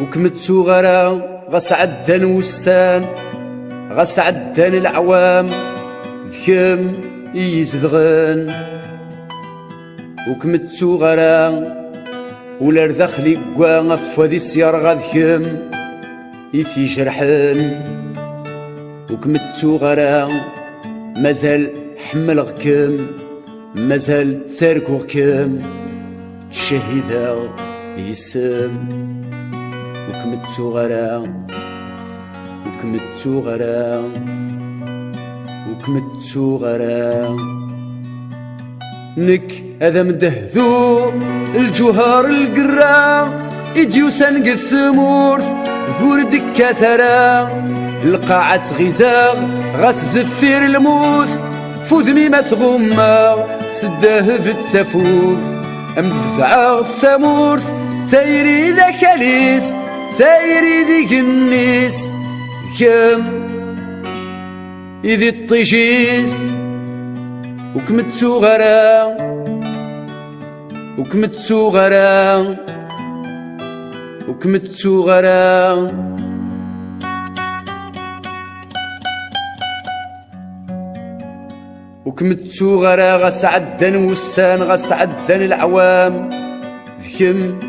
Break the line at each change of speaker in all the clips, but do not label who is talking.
وكمتو غرا غس عدن وسان غس عدن العوام ذكم يزدغن وكمتو غرا ولا رذخلي قوا غفوذي سيار غذكم يفي جرحن وكمتو غرا مازال حملغكم مازال تاركوكم شهيدا يسم وكمتو غرا وكمتو غرا وكمتو غرا نك هذا مدهذو الجوهر القرا إديوسان قد ثمور ذكور دكاثرا القاعة غزاغ غاس زفير الموت فوذمي ما تغمى سداه في التفوت أمدفع الثمور تايري ذا كاليس تايري ذي كنيس كم إذي الطيشيس وكمتو غرا وكمتو غرا وكمتو غرا وكمتو غرا غس عدن وسان غس عدن العوام ذكم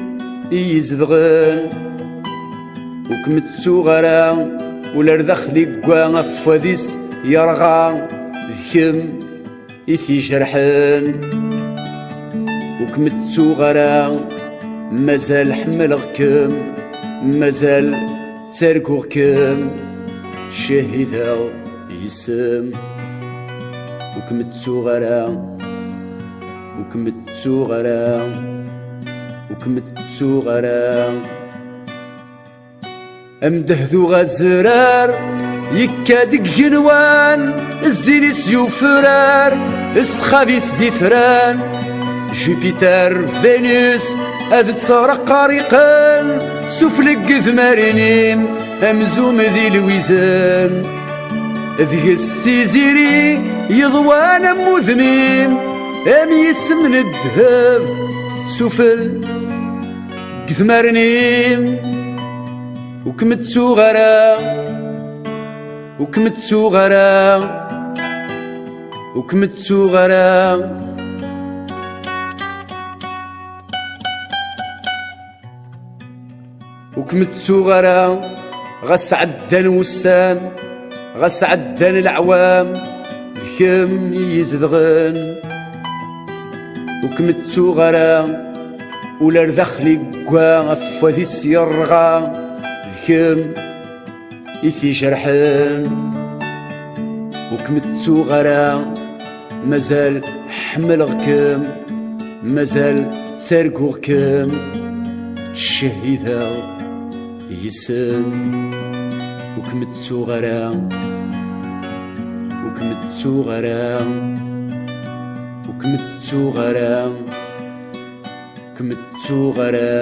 يزدغن وكمتو غرا ولا رذخلي قوا غفوذيس يرغى ذكم يثي جرحن وكمتو غرا مازال حملغكم مازال تاركوكم شهيدا يسم وكمتو غرا وكمتو غرا وكمتو غرا أمدهذو غزرار يكادك جنوان الزيني سيوف فرار اسخابيس ذي ثران جوبيتر فينوس هذ تصرق قارقان سفلق ذمارنيم أمزوم ذي الويزان ذي السيزيري يضوان مذميم أم يسمن الذهب سفل قذمارنيم وكمتو غرا وكمتو غرا وكمتو غرا وكمتو غرا غس عدن وسان غس عدن العوام ذكم يزدغن وكمتو غرا ولا رذخلي قوا غفوذي سيرغا ذكم يثي جرحن وكمتو غرا مازال حملغكم مازال تاركوكم شهيدا يسن وكمتو غرا وكمتو غرا وكمتو غرا كمتو غرا